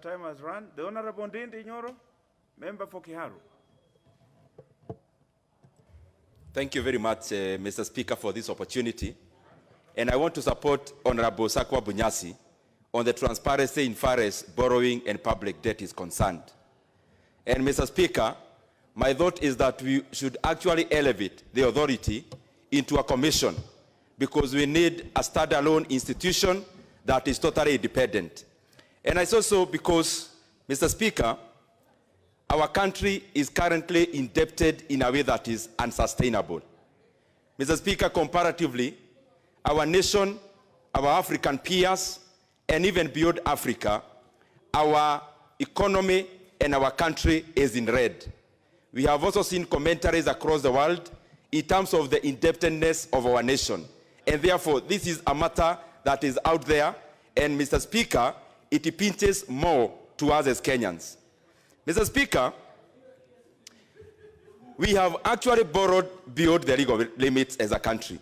time has run. The Honorable Ndindi, Nyoro, member for Kiharu. Thank you very much, Mr. Speaker, for this opportunity. And I want to support Honorable Sakwa Bunyasi on the transparency in far as borrowing and public debt is concerned. And Mr. Speaker, my thought is that we should actually elevate the authority into a commission, because we need a standalone institution that is totally independent. And I say so because, Mr. Speaker, our country is currently indebted in a way that is unsustainable. Mr. Speaker, comparatively, our nation, our African peers, and even beyond Africa, our economy and our country is in red. We have also seen commentaries across the world in terms of the indebtedness of our nation. And therefore, this is a matter that is out there, and Mr. Speaker, it pinches more to us as Kenyans. Mr. Speaker, we have actually borrowed beyond the legal limits as a country.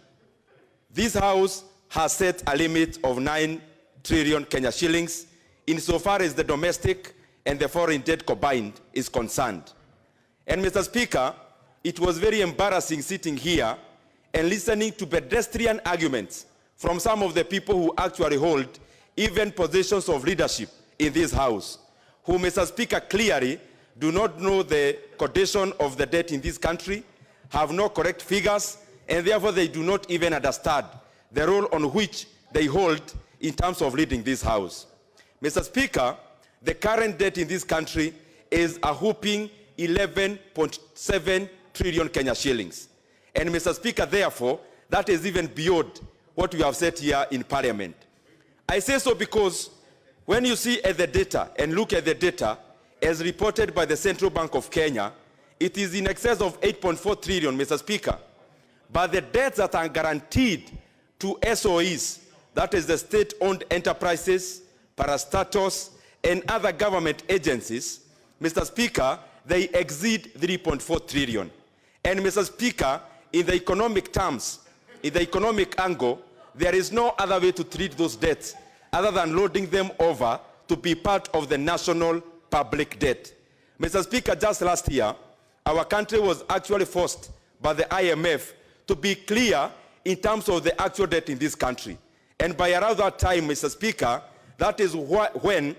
This House has set a limit of 9 trillion Kenya shillings insofar as the domestic and the foreign debt combined is concerned. And Mr. Speaker, it was very embarrassing sitting here and listening to pedestrian arguments from some of the people who actually hold even positions of leadership in this House, who, Mr. Speaker, clearly do not know the condition of the debt in this country, have no correct figures, and therefore they do not even understand the role on which they hold in terms of leading this House. Mr. Speaker, the current debt in this country is a whopping 11.7 trillion Kenya shillings. And Mr. Speaker, therefore, that is even beyond what we have said here in Parliament. I say so because when you see at the data and look at the data as reported by the Central Bank of Kenya, it is in excess of 8.4 trillion, Mr. Speaker. But the debts that are guaranteed to SOEs, that is the state-owned enterprises, parastatals, and other government agencies, Mr. Speaker, they exceed 3.4 trillion. And Mr. Speaker, in the economic terms, in the economic angle, there is no other way to treat those debts other than loading them over to be part of the national public debt. Mr. Speaker, just last year, our country was actually forced by the IMF to be clear in terms of the actual debt in this country. And by around that time, Mr. Speaker, that is when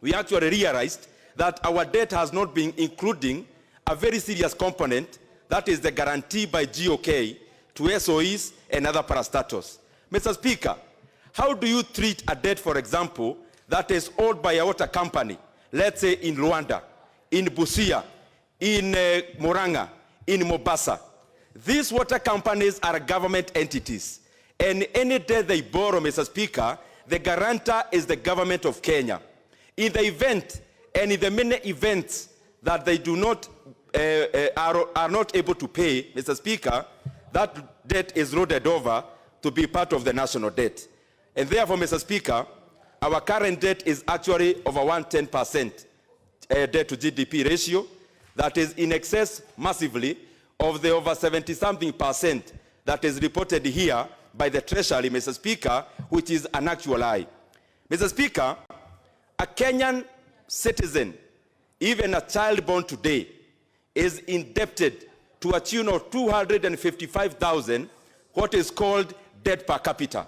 we actually realized that our debt has not been including a very serious component, that is the guarantee by GOK to SOEs and other parastatals. Mr. Speaker, how do you treat a debt, for example, that is owed by a water company, let's say in Rwanda, in Busia, in Murang'a, in Mombasa? These water companies are government entities, and any debt they borrow, Mr. Speaker, the guarantor is the government of Kenya. In the event, and in the many events that they do not, are not able to pay, Mr. Speaker, that debt is loaded over to be part of the national debt. And therefore, Mr. Speaker, our current debt is actually over 110% debt to GDP ratio. That is in excess massively of the over 70-something% that is reported here by the Treasury, Mr. Speaker, which is an actual lie. Mr. Speaker, a Kenyan citizen, even a child born today, is indebted to a tune of 255,000, what is called debt per capita.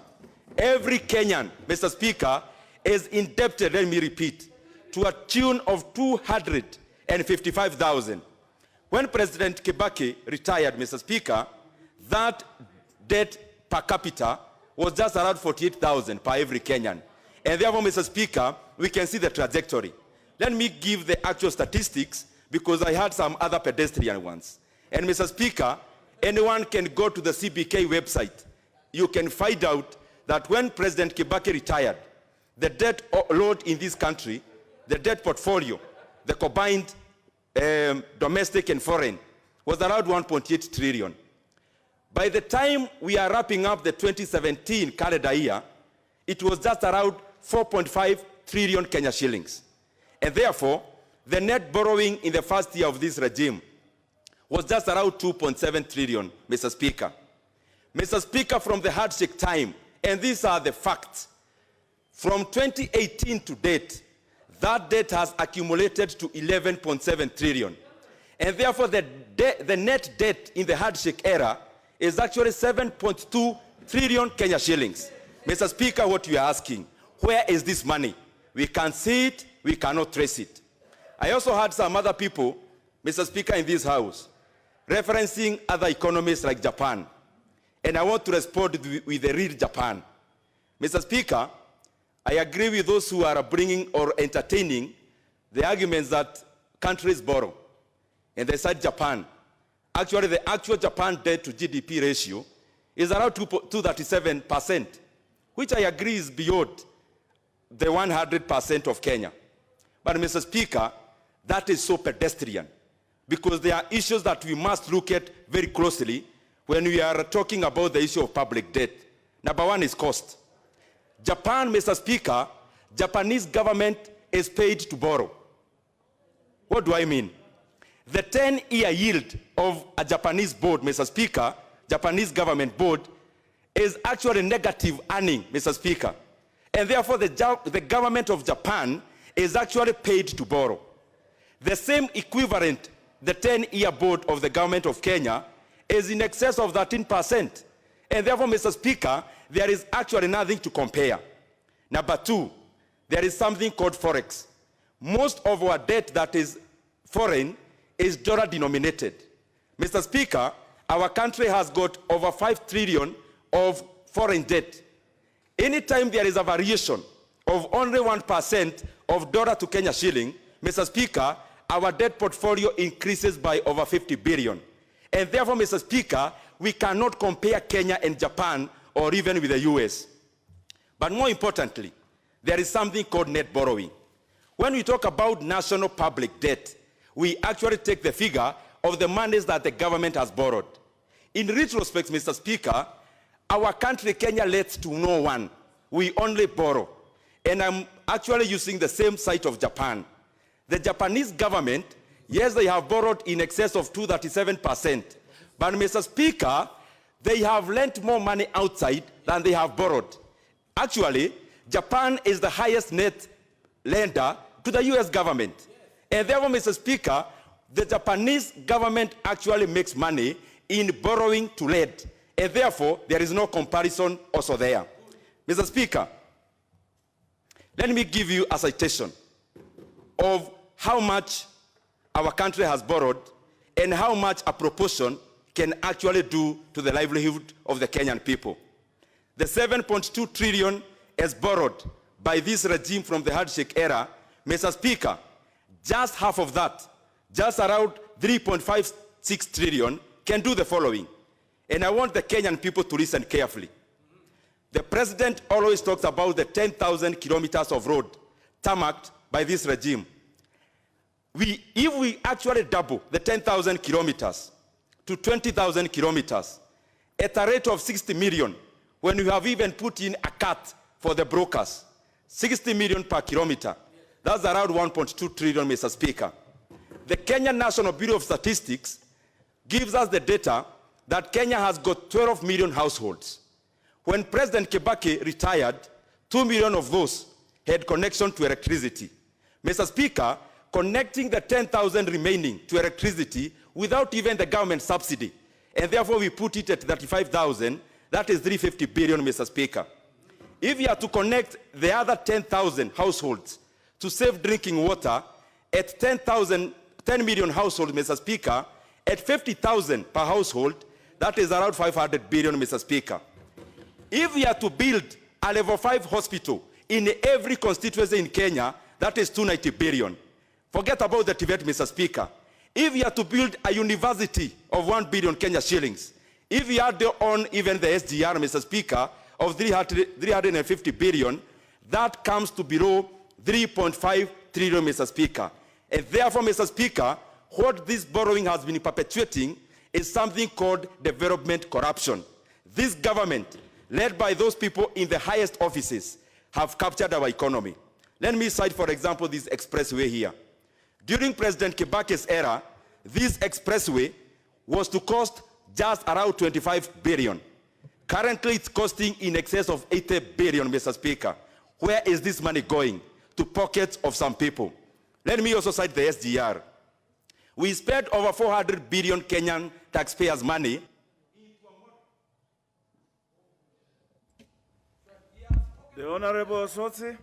Every Kenyan, Mr. Speaker, is indebted, let me repeat, to a tune of 255,000. When President Kibaki retired, Mr. Speaker, that debt per capita was just around 48,000 per every Kenyan. And therefore, Mr. Speaker, we can see the trajectory. Let me give the actual statistics because I had some other pedestrian ones. And Mr. Speaker, anyone can go to the CBK website. You can find out that when President Kibaki retired, the debt load in this country, the debt portfolio, the combined domestic and foreign, was around 1.8 trillion. By the time we are wrapping up the 2017 calendar year, it was just around 4.5 trillion Kenya shillings. And therefore, the net borrowing in the first year of this regime was just around 2.7 trillion, Mr. Speaker. Mr. Speaker, from the handshake time, and these are the facts, from 2018 to date, that debt has accumulated to 11.7 trillion. And therefore, the net debt in the handshake era is actually 7.2 trillion Kenya shillings. Mr. Speaker, what you are asking, where is this money? We can't see it, we cannot trace it. I also heard some other people, Mr. Speaker, in this House, referencing other economies like Japan. And I want to respond with the real Japan. Mr. Speaker, I agree with those who are bringing or entertaining the arguments that countries borrow. And they said Japan. Actually, the actual Japan debt to GDP ratio is around 237%, which I agree is beyond the 100% of Kenya. But Mr. Speaker, that is so pedestrian, because there are issues that we must look at very closely when we are talking about the issue of public debt. Number one is cost. Japan, Mr. Speaker, Japanese government is paid to borrow. What do I mean? The 10-year yield of a Japanese bond, Mr. Speaker, Japanese government bond, is actually negative earning, Mr. Speaker. And therefore, the government of Japan is actually paid to borrow. The same equivalent, the 10-year bond of the government of Kenya, is in excess of 13%. And therefore, Mr. Speaker, there is actually nothing to compare. Number two, there is something called Forex. Most of our debt that is foreign is dollar denominated. Mr. Speaker, our country has got over 5 trillion of foreign debt. Anytime there is a variation of only 1% of dollar to Kenya shilling, Mr. Speaker, our debt portfolio increases by over 50 billion. And therefore, Mr. Speaker, we cannot compare Kenya and Japan or even with the US. But more importantly, there is something called net borrowing. When we talk about national public debt, we actually take the figure of the monies that the government has borrowed. In retrospect, Mr. Speaker, our country, Kenya, lends to no one. We only borrow. And I'm actually using the same site of Japan. The Japanese government, yes, they have borrowed in excess of 237%. But, Mr. Speaker, they have lent more money outside than they have borrowed. Actually, Japan is the highest net lender to the US government. And therefore, Mr. Speaker, the Japanese government actually makes money in borrowing to lend. And therefore, there is no comparison also there. Mr. Speaker, let me give you a citation of how much our country has borrowed and how much a proportion can actually do to the livelihood of the Kenyan people. The 7.2 trillion is borrowed by this regime from the handshake era. Mr. Speaker, just half of that, just around 3.56 trillion, can do the following. And I want the Kenyan people to listen carefully. The president always talks about the 10,000 kilometers of road tarmacked by this regime. If we actually double the 10,000 kilometers to 20,000 kilometers at a rate of 60 million, when we have even put in a cut for the brokers, 60 million per kilometer, that's around 1.2 trillion, Mr. Speaker. The Kenya National Bureau of Statistics gives us the data that Kenya has got 12 million households. When President Kibaki retired, 2 million of those had connection to electricity. Mr. Speaker, connecting the 10,000 remaining to electricity without even the government subsidy, and therefore we put it at 35,000, that is 350 billion, Mr. Speaker. If you are to connect the other 10,000 households to safe drinking water at 10 million households, Mr. Speaker, at 50,000 per household, that is around 500 billion, Mr. Speaker. If we are to build a level 5 hospital in every constituency in Kenya, that is 290 billion. Forget about the Tibet, Mr. Speaker. If we are to build a university of 1 billion Kenya shillings, if we add on even the SGR, Mr. Speaker, of 350 billion, that comes to below 3.5 trillion, Mr. Speaker. And therefore, Mr. Speaker, what this borrowing has been perpetuating is something called development corruption. This government, led by those people in the highest offices, have captured our economy. Let me cite, for example, this expressway here. During President Kibaki's era, this expressway was to cost just around 25 billion. Currently, it's costing in excess of 80 billion, Mr. Speaker. Where is this money going? to pockets of some people. Let me also cite the SGR. We spent over 400 billion Kenyan taxpayers' money. The Honorable Sotsi.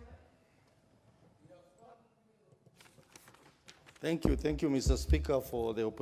Thank you, Mr. Speaker, for the opportunity.